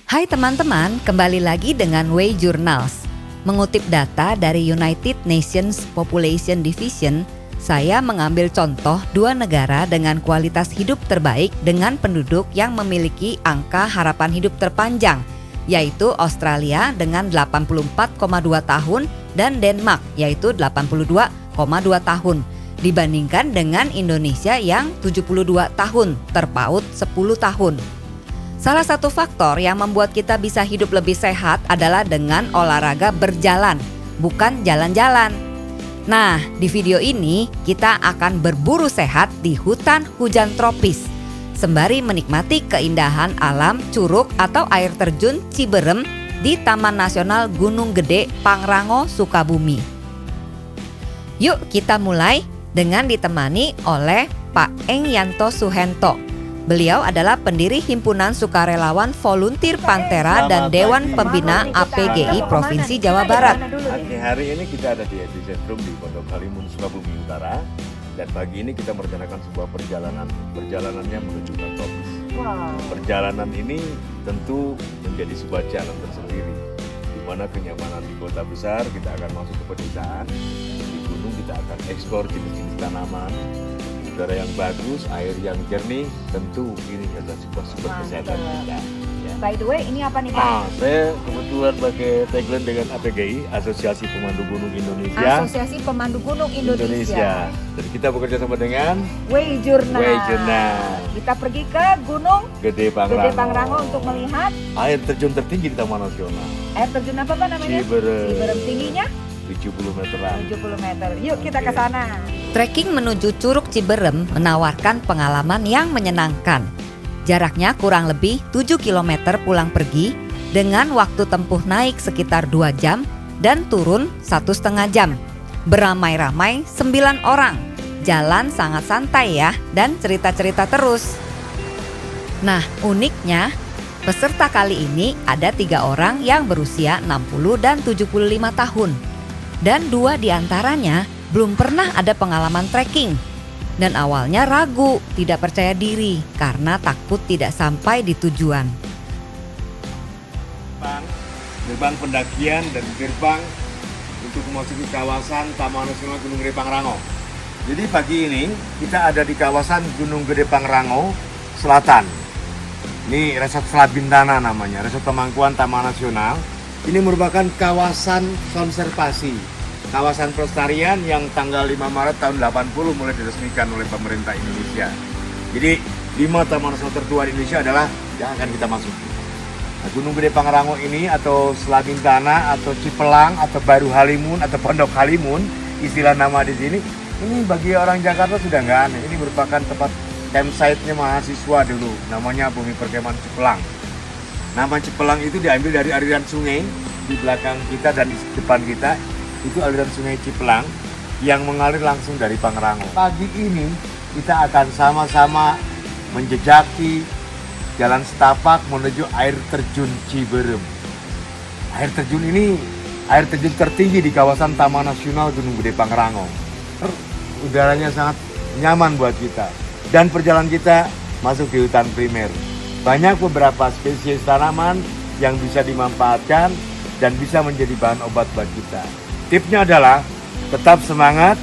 Hai teman-teman, kembali lagi dengan Way Journals. Mengutip data dari United Nations Population Division, saya mengambil contoh dua negara dengan kualitas hidup terbaik dengan penduduk yang memiliki angka harapan hidup terpanjang, yaitu Australia dengan 84,2 tahun dan Denmark yaitu 82,2 tahun, dibandingkan dengan Indonesia yang 72 tahun, terpaut 10 tahun. Salah satu faktor yang membuat kita bisa hidup lebih sehat adalah dengan olahraga berjalan, bukan jalan-jalan. Nah, di video ini kita akan berburu sehat di hutan hujan tropis, sembari menikmati keindahan alam Curug atau air terjun Ciberem di Taman Nasional Gunung Gede Pangrango, Sukabumi. Yuk kita mulai dengan ditemani oleh Pak Eng Yanto Suhento. Beliau adalah pendiri Himpunan Sukarelawan Volunteer Pantera dan Dewan Pembina APGI Provinsi Jawa Barat. Hari ini kita ada di epicentrum di Pondok Halimun, Sukabumi Utara. Dan pagi ini kita merencanakan sebuah perjalanan. Perjalanannya menuju ke tropis. Perjalanan ini tentu menjadi sebuah jalan tersendiri. Di mana kenyamanan di kota besar, kita akan masuk ke pedesaan. Di gunung kita akan eksplor jenis-jenis tanaman. Udara yang bagus, air yang jernih, tentu ini adalah sebuah sumber kesehatan kita. Ya. By the way, ini apa nih Pak? Saya kebetulan pakai tagline dengan APGI, Asosiasi Pemandu Gunung Indonesia. Asosiasi Pemandu Gunung Indonesia. Dan kita bekerja sama dengan Way Journal. Way Journal. Kita pergi ke Gunung Gede Pangrango untuk melihat air terjun tertinggi di Taman Nasional. air terjun apa namanya? Ciberem. Tingginya 70 meteran. 70 meter. Yuk kita ke sana. Trekking menuju Curug Ciberem menawarkan pengalaman yang menyenangkan. Jaraknya kurang lebih 7 km pulang pergi dengan waktu tempuh naik sekitar 2 jam dan turun 1,5 jam. Beramai-ramai 9 orang. Jalan sangat santai ya dan cerita-cerita terus. Nah, uniknya peserta kali ini ada 3 orang yang berusia 60 dan 75 tahun. Dan 2 diantaranya belum pernah ada pengalaman trekking. Dan awalnya ragu, tidak percaya diri karena takut tidak sampai di tujuan. Gerbang pendakian dan gerbang untuk memasuki kawasan Taman Nasional Gunung Gede Pangrango. Jadi pagi ini kita ada di kawasan Gunung Gede Pangrango Selatan. Ini Resort Slabintana namanya, Resort Pemangkuan Taman Nasional. Ini merupakan kawasan konservasi, kawasan pelestarian yang tanggal 5 Maret tahun 80 mulai diresmikan oleh pemerintah Indonesia. Jadi 5 taman nasional tertua di Indonesia adalah yang akan kita masuki. Nah, Gunung Gede Pangrango ini atau Slabintana atau Cipelang atau Baru Halimun atau Pondok Halimun, istilah nama di sini, ini bagi orang Jakarta sudah nggak aneh. Ini merupakan tempat campsite-nya mahasiswa dulu, namanya Bumi Perkemahan Cipelang. Nama Cipelang itu diambil dari aliran sungai di belakang kita dan di depan kita. Itu aliran sungai Cipelang yang mengalir langsung dari Pangrango. Pagi ini kita akan sama-sama menjejaki jalan setapak menuju air terjun Ciberem. Air terjun ini air terjun tertinggi di kawasan Taman Nasional Gunung Gede Pangrango. Udaranya sangat nyaman buat kita. Dan perjalanan kita masuk di hutan primer. Banyak beberapa spesies tanaman yang bisa dimanfaatkan dan bisa menjadi bahan obat buat kita. Tipsnya adalah tetap semangat,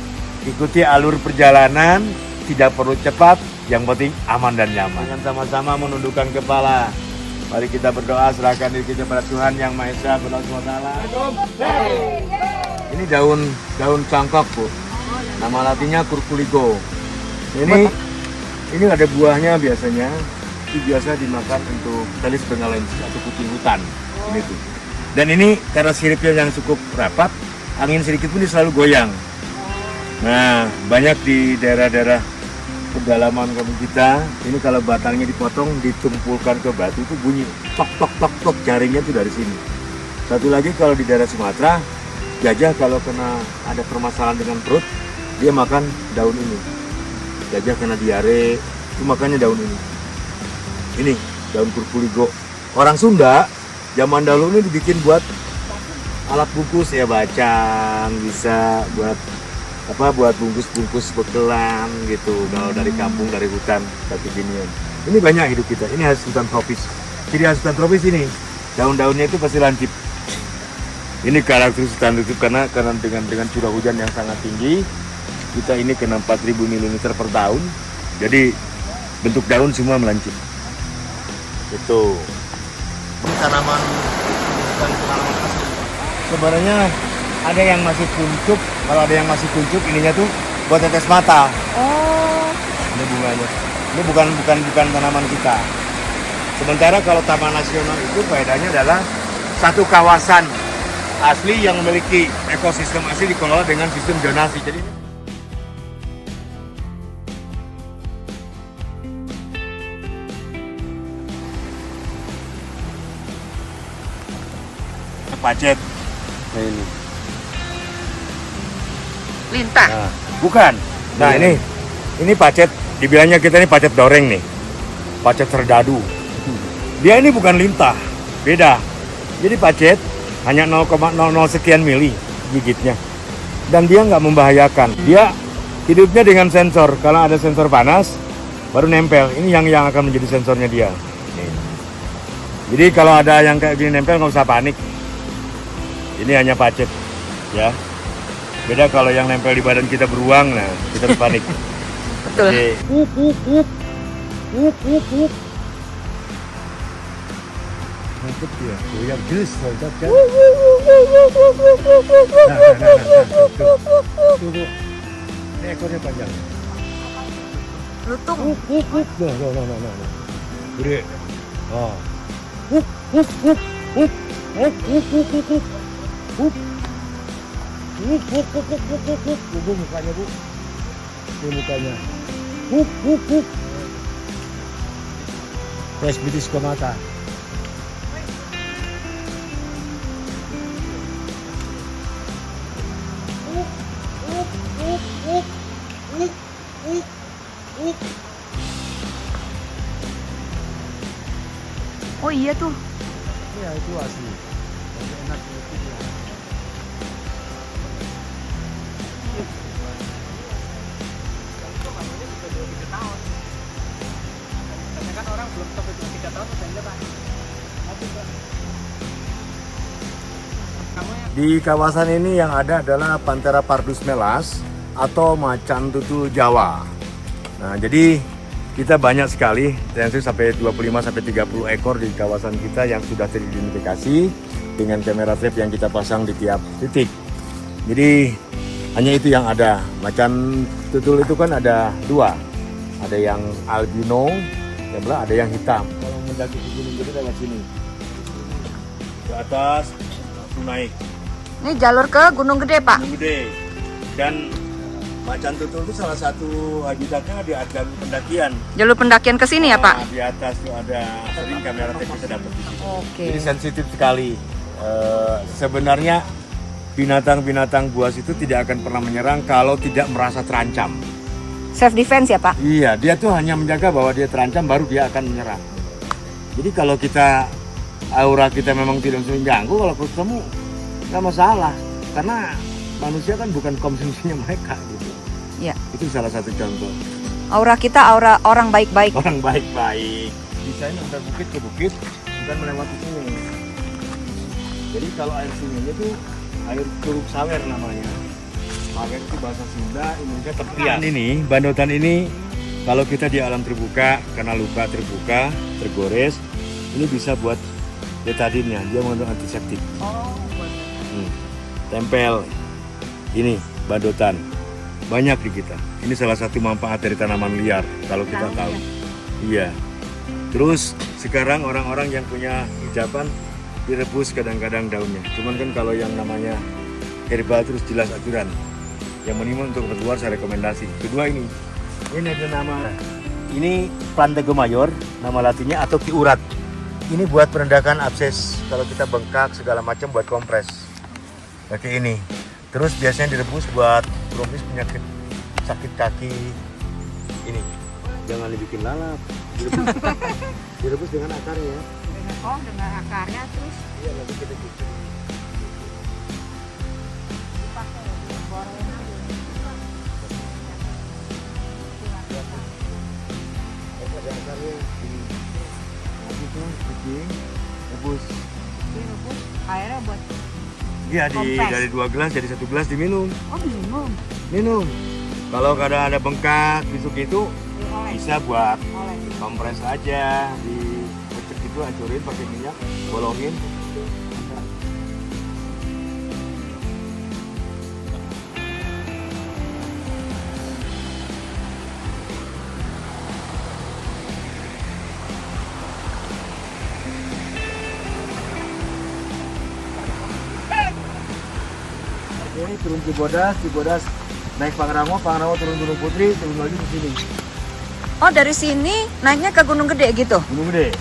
ikuti alur perjalanan, tidak perlu cepat, yang penting aman dan nyaman. Dengan sama-sama menundukkan kepala. Mari kita berdoa, serahkan diri kita pada Tuhan Yang Maha Esa, berdoa SWT. Ini daun cangkok, Bu. Nama latinnya curculigo. Ini ada buahnya biasanya. Itu biasa dimakan untuk Felis bengalensis atau kucing hutan. Ini tuh. Dan ini karena siripnya yang cukup rapat, angin sedikit pun dia selalu goyang. Nah, banyak di daerah-daerah pedalaman kampung kita, ini kalau batangnya dipotong, ditumpulkan ke batu itu bunyi tok tok tok tok, jaringnya itu dari sini. Satu lagi kalau di daerah Sumatera, gajah kalau kena ada permasalahan dengan perut, dia makan daun ini. Gajah kena diare, itu makannya daun ini. Ini daun curculigo. Orang Sunda zaman dahulu ini dibikin buat alat bungkus ya, bacang, bisa buat bungkus-bungkus bekelan gitu. Kalau dari kampung, dari hutan, tapi ginian. Ini banyak hidup kita. Ini khas hutan tropis. Ciri khas hutan tropis ini daun-daunnya itu pasti lancip. Ini karakteristik hutan tutup karena dengan curah hujan yang sangat tinggi, kita ini kena 4.000 mm per tahun, jadi bentuk daun semua melancip. Itu. Ini tanaman bukan tanaman asli. Sebenarnya ada yang masih kuncup. Kalau ada yang masih kuncup, ininya tuh buat tetes mata. Oh. Ini bunganya. Ini bukan tanaman kita. Sementara kalau Taman Nasional itu faedahnya adalah satu kawasan asli yang memiliki ekosistem asli dikelola dengan sistem zonasi. Jadi pacet. Nah ini. Lintah. Nah, bukan. Nah ini pacet. Dibilangnya kita ini pacet doreng nih. Pacet serdadu. Dia ini bukan lintah. Beda. Jadi pacet hanya 0,00 sekian mili gigitnya. Dan dia nggak membahayakan. Dia hidupnya dengan sensor. Kalau ada sensor panas, baru nempel. Ini yang akan menjadi sensornya dia. Nih. Jadi kalau ada yang kayak gini nempel nggak usah panik. Ini hanya pacet, ya. Beda kalau yang nempel di badan kita beruang, nah kita harus panik. Betul. Jadi, mantep ya, goyang jelas, mantap kan? Tunggu, ini ekornya panjang. Lutung. Nah. Gede. Oh. Bu mukanya bu, ini mukanya. Tes bitis ke mata. Oh iya tuh. Ya itu asli. Enak itu dia. Di kawasan ini yang ada adalah Panthera pardus melas atau macan tutul Jawa. Nah, jadi kita banyak sekali, tentu sampai 25 sampai 30 ekor di kawasan kita yang sudah teridentifikasi dengan kamera trap yang kita pasang di tiap titik. Jadi hanya itu yang ada. Macan tutul itu kan ada dua, ada yang albino, ada yang hitam. Kalau mendaki ke Gunung Gede lewat sini, ke atas langsung naik. Ini jalur ke Gunung Gede, Pak. Gunung Gede. Dan macan tutul itu salah satu habitatnya di atas pendakian. Jalur pendakian ke sini ya, Pak? Nah, di atas tuh ada sering kamera trap bisa dapat di situ. Oke. Jadi sensitif sekali. Sebenarnya binatang-binatang buas itu tidak akan pernah menyerang kalau tidak merasa terancam. Self defense ya, Pak? Iya, dia tuh hanya menjaga bahwa dia terancam baru dia akan menyerang. Jadi kalau kita aura kita memang tidak bisa mengganggu, kalau ketemu nggak masalah. Karena manusia kan bukan konsumsinya mereka gitu. Iya. Itu salah satu contoh. Aura kita aura orang baik-baik. Orang baik-baik. Desain antar bukit ke bukit, bukan melewati sungai. Jadi kalau air sungainya itu air Curug Sawer namanya. Sawer itu bahasa Sunda, Indonesia tepian. Ini, bandotan ini kalau kita di alam terbuka, karena luka terbuka, tergores, ini bisa buat betadinnya, dia mengandung antiseptik. Oh, Tempel, ini bandotan, banyak di kita. Ini salah satu manfaat dari tanaman liar, kalau kita tahu. Iya. Terus sekarang orang-orang yang punya hijaban, direbus kadang-kadang daunnya. Cuman kan kalau yang namanya herbal terus jelas aturan. Yang minimal untuk keluar saya rekomendasi. Kedua ini ada nama, ini Plantego mayor, nama latinnya atau Ki urat. Ini buat perendahan abses, kalau kita bengkak segala macam buat kompres. Pakai ini. Terus biasanya direbus buat kronis penyakit sakit kaki. Ini jangan dibikin lalap. Direbus dengan akarnya. Oh, dengan akarnya terus Iya, nanti kita cuci. Ada akarnya. Habis itu kucing, rebus. Terus airnya buat Iya, Kompres. dari 2 gelas jadi 1 gelas diminum. minum. Minum. Kalau kadang ada bengkak gitu Oleh. bisa buat Oleh. kompres aja, dipecek gitu, hancurin pakai minyak, bolongin. Ini turun Cibodas naik Pangrango turun Gunung Putri, turun lagi ke sini. Oh, dari sini naiknya ke Gunung Gede gitu. Gunung Gede.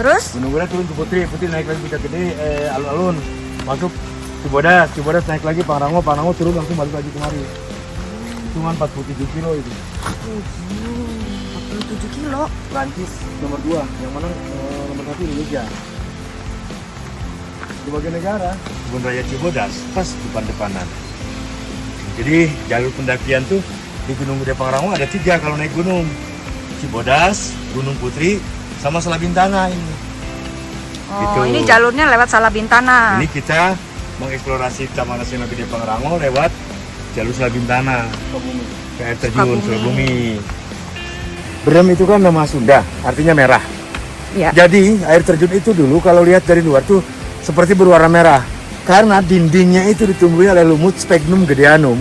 Terus Gunung Gede turun ke Putri naik lagi ke Gede, alun-alun masuk Cibodas naik lagi Pangrango turun langsung balik lagi kemari. Cuma 47 kilo itu. 47 kilo. Prancis nomor 2, yang mana nomor 1 Indonesia. Sebagai negara, Kebun Raya Cibodas pas depan-depanan. Jadi jalur pendakian tuh di Gunung Gede Pangrango ada 3 kalau naik gunung. Cibodas, Gunung Putri, sama Salabintana ini. Oh, Gitu. ini jalurnya lewat Salabintana. Ini kita mengeksplorasi Taman Nasional Gede Pangrango lewat jalur Salabintana ke air terjun Sukabumi. Berem itu kan nama Sunda, artinya merah. Ya. Jadi air terjun itu dulu kalau lihat dari luar tuh seperti berwarna merah karena dindingnya itu ditumbuhi oleh lumut Sphagnum gedeanum.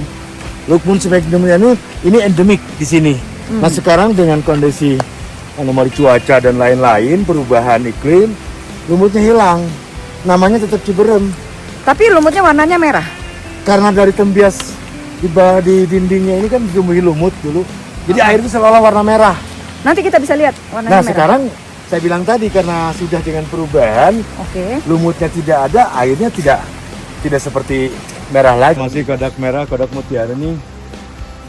Lumut Sphagnum gedeanum ini endemik di sini. Nah sekarang dengan kondisi anomali cuaca dan lain-lain, perubahan iklim, lumutnya hilang. Namanya tetap Ciberem Tapi lumutnya warnanya merah. karena dari tembias di bawah di dindingnya ini kan ditumbuhi lumut dulu. Jadi air itu seolah warna merah. Nanti kita bisa lihat warnanya Nah merah. sekarang saya bilang tadi karena sudah dengan perubahan Oke. lumutnya tidak ada, airnya tidak seperti merah lagi. Masih kodak merah, kodak mutiara ini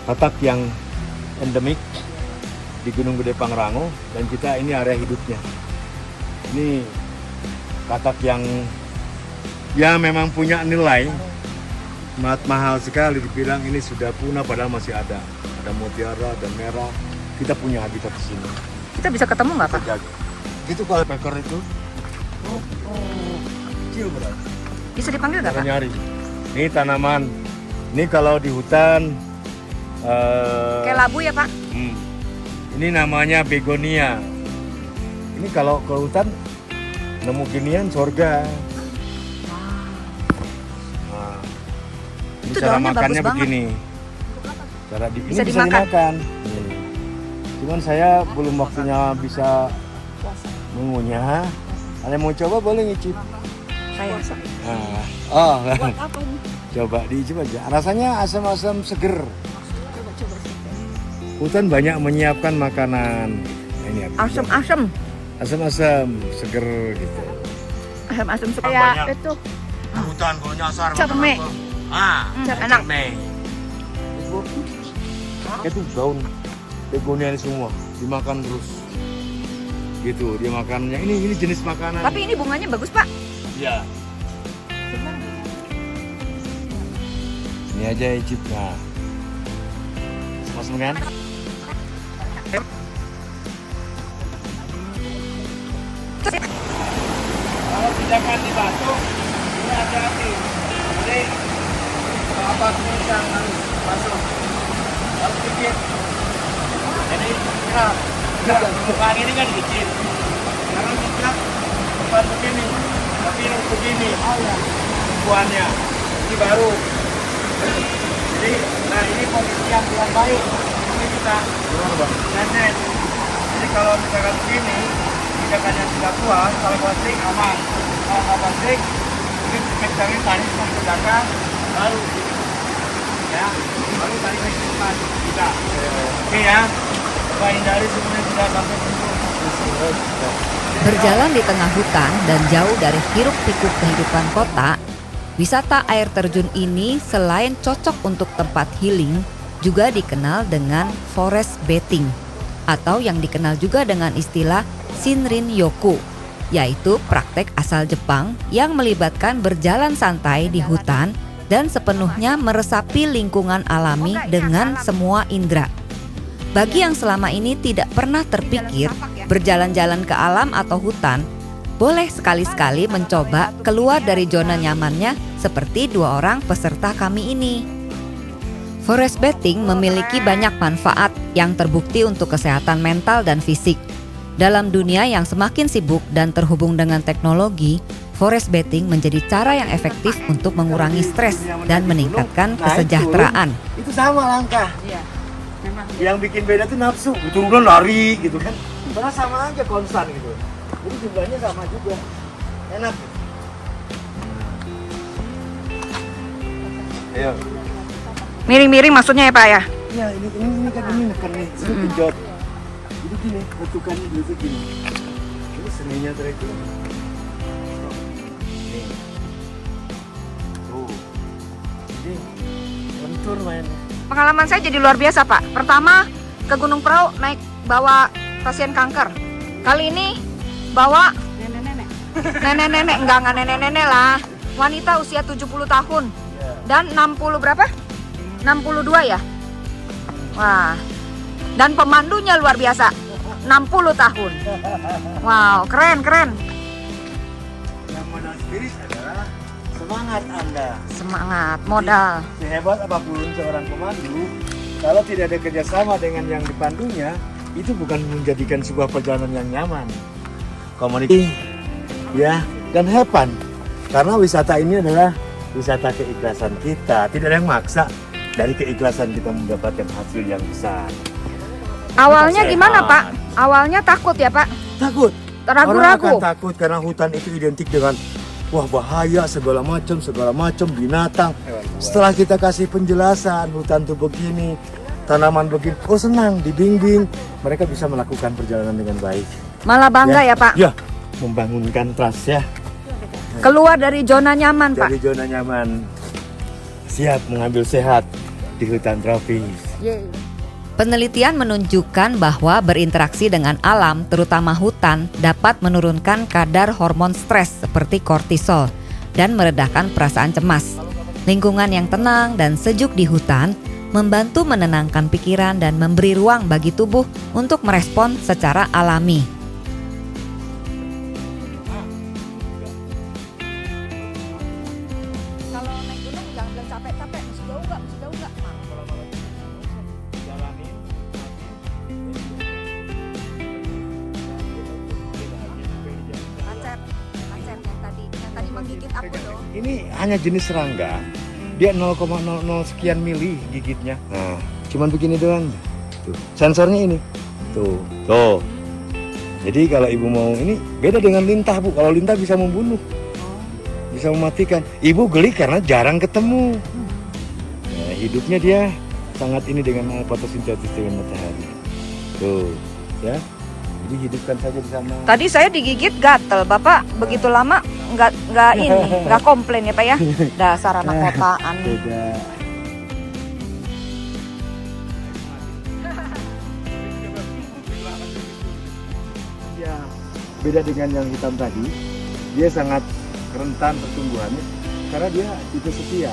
katak yang endemik di Gunung Gede Pangrango dan kita ini area hidupnya. Ini katak yang ya memang punya nilai mahal sekali, dibilang ini sudah punah padahal masih ada. Ada mutiara, ada merah. Kita punya habitat di sini. Kita bisa ketemu nggak, Pak? Jaga. Gitu kalau pekor itu. Kecil berat. Bisa dipanggil nggak, Pak? Nyari. Ini tanaman. Ini kalau di hutan. Kayak labu ya, Pak? Ini namanya begonia. Ini kalau ke hutan nemu ginian surga. Nah, ini Itu cara daunnya makannya bagus banget. begini. Cara ini Bisa dimakan? dimakan. Cuman saya belum waktunya bisa mengunyah. Kalian mau coba boleh ngicip. Saya. Coba diicip aja. Rasanya asam-asam seger. Hutan banyak menyiapkan makanan. Nah, ini habis. Asam-asam. Asam-asam seger gitu. Asam-asam suka. Banyak. Itu. Hutan kalau nyasar Cerme. enak. Enak. Itu daun begonia ini semua dimakan terus. Gitu, dia makannya. Ini jenis makanan. Tapi ini bunganya bagus, Pak. Iya. Ini aja icip. Nah. Masuk kan? Kalau pijakan di batu, ini hati-hati. Jadi apa yang harus masuk? Harus dikit. Jadi bukan ini kan dikit. Sekarang kita bukan begini, tapi ini begini. Buahnya ini baru. Jadi, nah ini posisi yang kurang baik. Ini kita nenek. Jadi kalau misalkan begini, pijakannya sudah kuat, kalau plastik aman. Kalau nggak plastik, ini pegangin tarik ke belakang, baru ya, baru tarik ke depan. Tidak. Oke ya. Coba hindari semuanya tidak sampai sentuh. Berjalan di tengah hutan dan jauh dari hiruk-pikuk kehidupan kota, wisata air terjun ini selain cocok untuk tempat healing, juga dikenal dengan forest bathing atau yang dikenal juga dengan istilah Shinrin Yoku, yaitu praktek asal Jepang yang melibatkan berjalan santai di hutan dan sepenuhnya meresapi lingkungan alami dengan semua indera. Bagi yang selama ini tidak pernah terpikir berjalan-jalan ke alam atau hutan, boleh sekali-sekali mencoba keluar dari zona nyamannya seperti 2 orang peserta kami ini. Forest bathing memiliki banyak manfaat yang terbukti untuk kesehatan mental dan fisik. Dalam dunia yang semakin sibuk dan terhubung dengan teknologi, forest bathing menjadi cara yang efektif untuk mengurangi stres dan meningkatkan kesejahteraan. Itu sama langkah. Iya. Memang. Yang bikin beda tuh nafsu, turun lari gitu kan. Karena sama aja konstan gitu. Jadi jumlahnya sama juga. Enak. Ayo. Miring-miring maksudnya ya Pak ya? Iya, ini kan ini neken nih, ini kejot. Jadi gini, bentukannya dulu tuh gini. Ini seninya terakhir. Nih. Tuh. Jadi lentur main. Pengalaman saya jadi luar biasa Pak. Pertama ke Gunung Prau naik bawa pasien kanker. Kali ini bawa nenek-nenek, enggak nenek-nenek lah. Wanita usia 70 tahun dan 60 berapa? 62 ya? Wah. Dan pemandunya luar biasa. 60 tahun. Wow, keren. Yang modal spirit adalah semangat Anda. Semangat, modal. Sehebat apapun seorang pemandu, kalau tidak ada kerjasama dengan yang dipandunya, itu bukan menjadikan sebuah perjalanan yang nyaman. Komunikasi, ya, dan have fun. Karena wisata ini adalah wisata keikhlasan kita. Tidak ada yang maksa. Dari keikhlasan kita mendapatkan hasil yang besar. Awalnya Sehat. gimana Pak? Awalnya takut ya Pak? Takut. Orang Ragu-ragu. akan takut karena hutan itu identik dengan wah bahaya segala macam binatang. Setelah kita kasih penjelasan hutan itu begini, tanaman begini, oh senang, dibimbing, mereka bisa melakukan perjalanan dengan baik. Malah bangga ya Pak? Ya, membangunkan trust ya. Keluar dari zona nyaman Pak? Dari zona nyaman, siap mengambil sehat di hutan tropis. Penelitian menunjukkan bahwa berinteraksi dengan alam, terutama hutan, dapat menurunkan kadar hormon stres seperti kortisol dan meredahkan perasaan cemas. Lingkungan yang tenang dan sejuk di hutan membantu menenangkan pikiran dan memberi ruang bagi tubuh untuk merespon secara alami. Kalau naik gunung jangan bilang capek-capek, masih jauh nggak? Macet yang tadi menggigit aku loh. Ini hanya jenis serangga. Dia 0,00 sekian mili gigitnya. Nah, cuman begini doang. Tuh, sensornya ini. Tuh. Jadi kalau ibu mau ini beda dengan lintah bu. Kalau lintah bisa membunuh, bisa mematikan. Ibu geli karena jarang ketemu. Nah, hidupnya dia sangat ini dengan fotosintesis dengan matahari. Tuh, ya. Jadi hidupkan saja di sana. Tadi saya digigit gatel, Bapak begitu lama nggak komplain ya Pak ya? Dasar anak kotaan. Beda. Ya, beda dengan yang hitam tadi. Dia sangat rentan pertumbuhannya karena dia itu setia.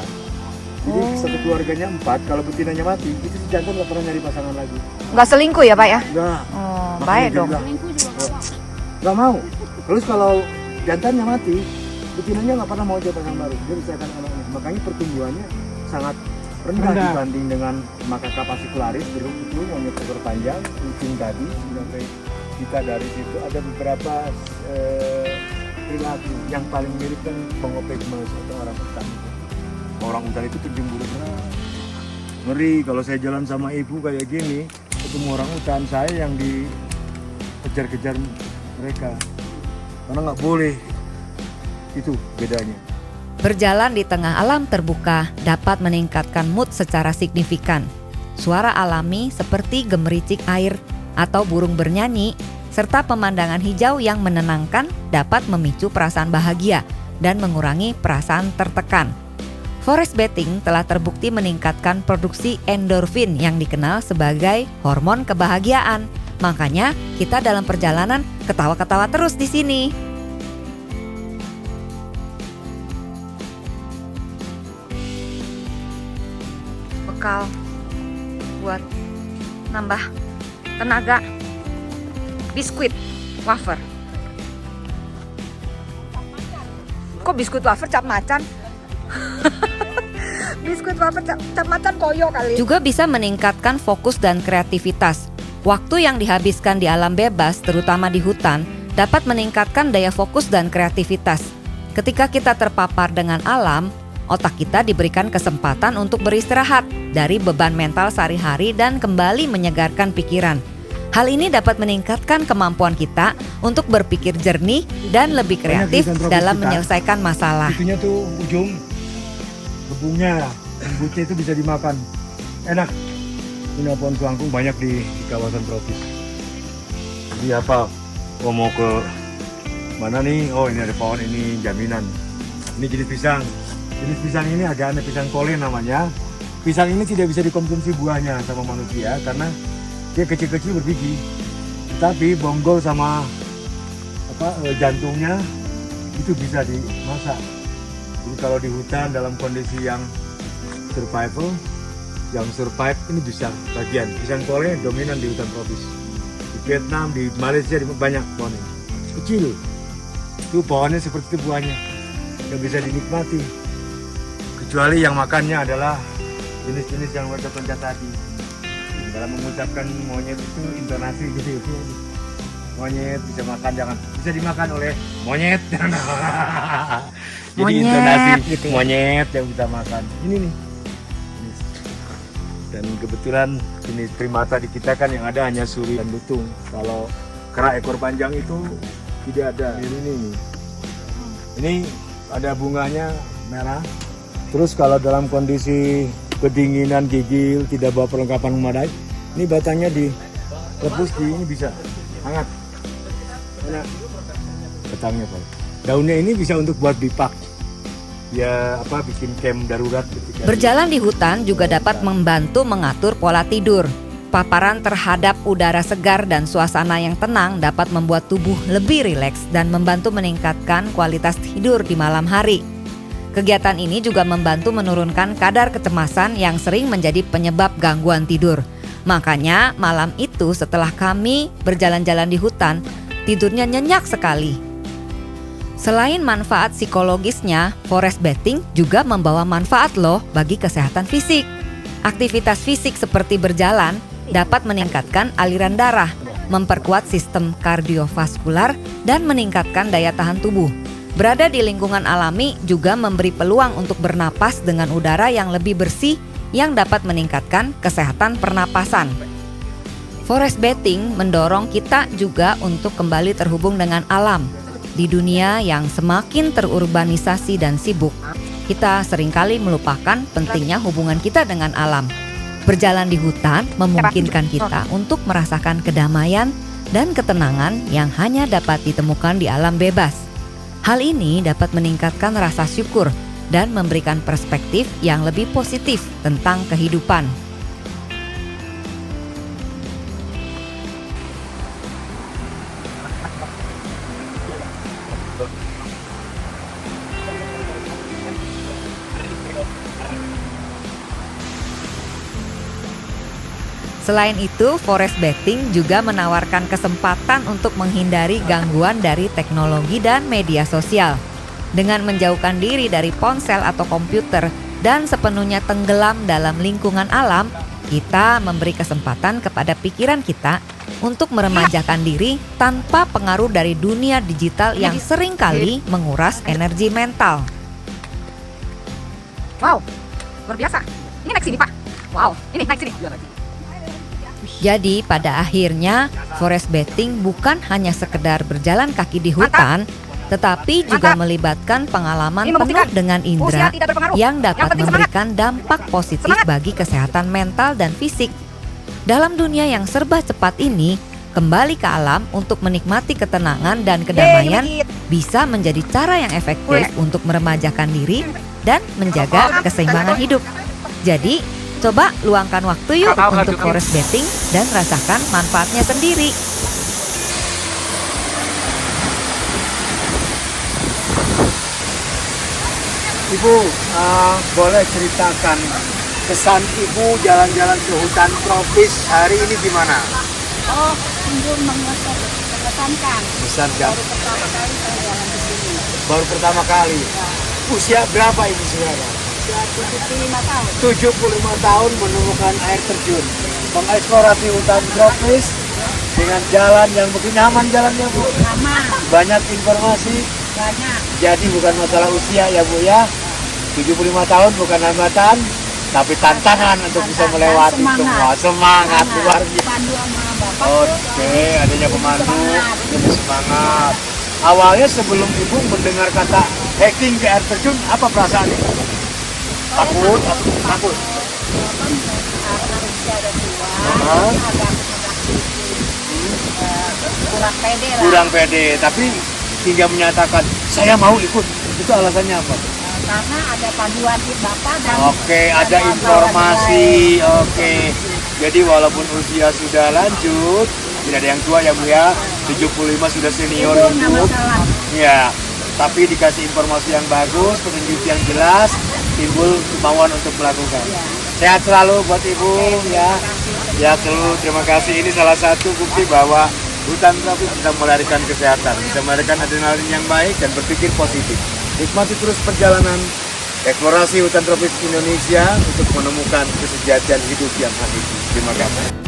Jadi satu keluarganya 4, kalau betinanya mati, itu si jantan nggak pernah nyari pasangan lagi. Nggak selingkuh ya Pak ya? Enggak. Oh, baik dong. Nggak mau. Terus kalau jantannya mati, betinanya nggak pernah mau jadi pasangan baru. Dia bisa anak-anaknya. Makanya pertumbuhannya sangat rendah dibanding dengan makaka passiflora beruk itu monyet ekor panjang, kucing tadi. Sampai kita dari situ ada beberapa perilaku yang paling mirip kan pengopek manusia atau orang hutan. Orang hutan itu penjemburu berat. Ngeri kalau saya jalan sama ibu kayak gini, ketemu orang hutan, saya yang dikejar-kejar mereka. Karena nggak boleh. Itu bedanya. Berjalan di tengah alam terbuka dapat meningkatkan mood secara signifikan. Suara alami seperti gemericik air atau burung bernyanyi, serta pemandangan hijau yang menenangkan dapat memicu perasaan bahagia dan mengurangi perasaan tertekan. Forest bathing telah terbukti meningkatkan produksi endorfin yang dikenal sebagai hormon kebahagiaan. Makanya kita dalam perjalanan ketawa-ketawa terus di sini. Bekal buat nambah tenaga. Biskuit wafer. Kok biskuit wafer cap macan? Biskuit wafer cap macan koyo kali. Juga bisa meningkatkan fokus dan kreativitas. Waktu yang dihabiskan di alam bebas, terutama di hutan, dapat meningkatkan daya fokus dan kreativitas. Ketika kita terpapar dengan alam, otak kita diberikan kesempatan untuk beristirahat dari beban mental sehari-hari dan kembali menyegarkan pikiran. Hal ini dapat meningkatkan kemampuan kita untuk berpikir jernih dan lebih kreatif dalam menyelesaikan masalah. Itunya tuh ujung kebunnya, embutnya itu bisa dimakan. Enak. Punya pohon kangkung banyak di kawasan tropis. Jadi apa? Oh, mau ke mana nih? Oh, ini ada pohon ini jaminan. Ini jenis pisang. Jenis pisang ini agak aneh, pisang kolen namanya. Pisang ini tidak bisa dikonsumsi buahnya sama manusia karena dia kecil-kecil berbiji. Tapi bonggol sama jantungnya itu bisa dimasak. Jadi kalau di hutan dalam kondisi yang survival, yang survive ini bisa bagian. Pisang kolen dominan di hutan tropis. Di Vietnam, di Malaysia banyak pohon ini. Kecil. Itu pohonnya seperti itu buahnya. Nggak bisa dinikmati. Kecuali yang makannya adalah jenis-jenis yang loncat-loncat tadi. Dalam mengucapkan monyet itu intonasi gitu. Monyet bisa makan, jangan bisa dimakan oleh monyet. Jadi Monyet, intonasi gitu ya. monyet yang bisa makan. Ini nih. Dan kebetulan jenis primata di kita kan yang ada hanya suri dan lutung. Kalau kera ekor panjang itu tidak ada. Ini ada bunganya merah. Terus kalau dalam kondisi kedinginan gigil, tidak bawa perlengkapan memadai, ini batangnya direbus ini bisa hangat. Enak. Batangnya Pak. Daunnya ini bisa untuk buat bipak. Ya bikin camp darurat ketika Berjalan di hutan juga dapat membantu mengatur pola tidur. Paparan terhadap udara segar dan suasana yang tenang dapat membuat tubuh lebih rileks dan membantu meningkatkan kualitas tidur di malam hari. Kegiatan ini juga membantu menurunkan kadar kecemasan yang sering menjadi penyebab gangguan tidur. Makanya malam itu setelah kami berjalan-jalan di hutan, tidurnya nyenyak sekali. Selain manfaat psikologisnya, forest bathing juga membawa manfaat loh bagi kesehatan fisik. Aktivitas fisik seperti berjalan dapat meningkatkan aliran darah, memperkuat sistem kardiovaskular, dan meningkatkan daya tahan tubuh. Berada di lingkungan alami juga memberi peluang untuk bernapas dengan udara yang lebih bersih yang dapat meningkatkan kesehatan pernapasan. Forest bathing mendorong kita juga untuk kembali terhubung dengan alam. Di dunia yang semakin terurbanisasi dan sibuk, kita seringkali melupakan pentingnya hubungan kita dengan alam. Berjalan di hutan memungkinkan kita untuk merasakan kedamaian dan ketenangan yang hanya dapat ditemukan di alam bebas. Hal ini dapat meningkatkan rasa syukur dan memberikan perspektif yang lebih positif tentang kehidupan. Selain itu, forest bathing juga menawarkan kesempatan untuk menghindari gangguan dari teknologi dan media sosial. Dengan menjauhkan diri dari ponsel atau komputer dan sepenuhnya tenggelam dalam lingkungan alam, kita memberi kesempatan kepada pikiran kita untuk meremajakan diri tanpa pengaruh dari dunia digital yang seringkali menguras energi mental. Wow, luar biasa. Ini naik sini Pak. Wow, ini naik sini. Jadi pada akhirnya forest bathing bukan hanya sekedar berjalan kaki di hutan, tetapi juga melibatkan pengalaman penuh dengan indera yang dapat memberikan dampak positif bagi kesehatan mental dan fisik. Dalam dunia yang serba cepat ini, kembali ke alam untuk menikmati ketenangan dan kedamaian bisa menjadi cara yang efektif untuk meremajakan diri dan menjaga keseimbangan hidup. Jadi, coba luangkan waktu yuk untuk forest bathing dan rasakan manfaatnya sendiri. Ibu, boleh ceritakan kesan Ibu jalan-jalan ke hutan tropis hari ini gimana? Oh, sungguh mengesankan. Mengesankan. Baru pertama kali saya jalan ke sini. baru pertama kali. Usia berapa Ibu sekarang? 75 tahun menemukan air terjun. Mengeksplorasi hutan tropis dengan jalan yang begitu nyaman jalannya Bu. Banyak informasi. Jadi bukan masalah usia ya Bu ya. 75 tahun bukan hambatan, tapi tantangan untuk bisa melewati semua. Semangat luar biasa. Oke, adanya pemandu, jadi semangat. Awalnya sebelum Ibu mendengar kata hiking ke air terjun, apa perasaan Ibu? Takut, takut. Kurang pede, tapi hingga menyatakan saya mau ikut. Itu alasannya apa? Karena ada panduan Bapak dan Oke, ada informasi. Oke. Jadi walaupun usia sudah lanjut, tidak ada yang tua ya Bu ya. 75 sudah senior hidup. Ya. Tapi dikasih informasi yang bagus, petunjuk yang jelas, timbul kemauan untuk melakukan. Sehat selalu buat Ibu ya. Ya selalu terima kasih. Ini salah satu bukti bahwa hutan tropis bisa melarikan kesehatan, bisa melarikan adrenalin yang baik dan berpikir positif. Nikmati terus perjalanan eksplorasi hutan tropis Indonesia untuk menemukan kesejahteraan hidup yang hakiki. Terima kasih.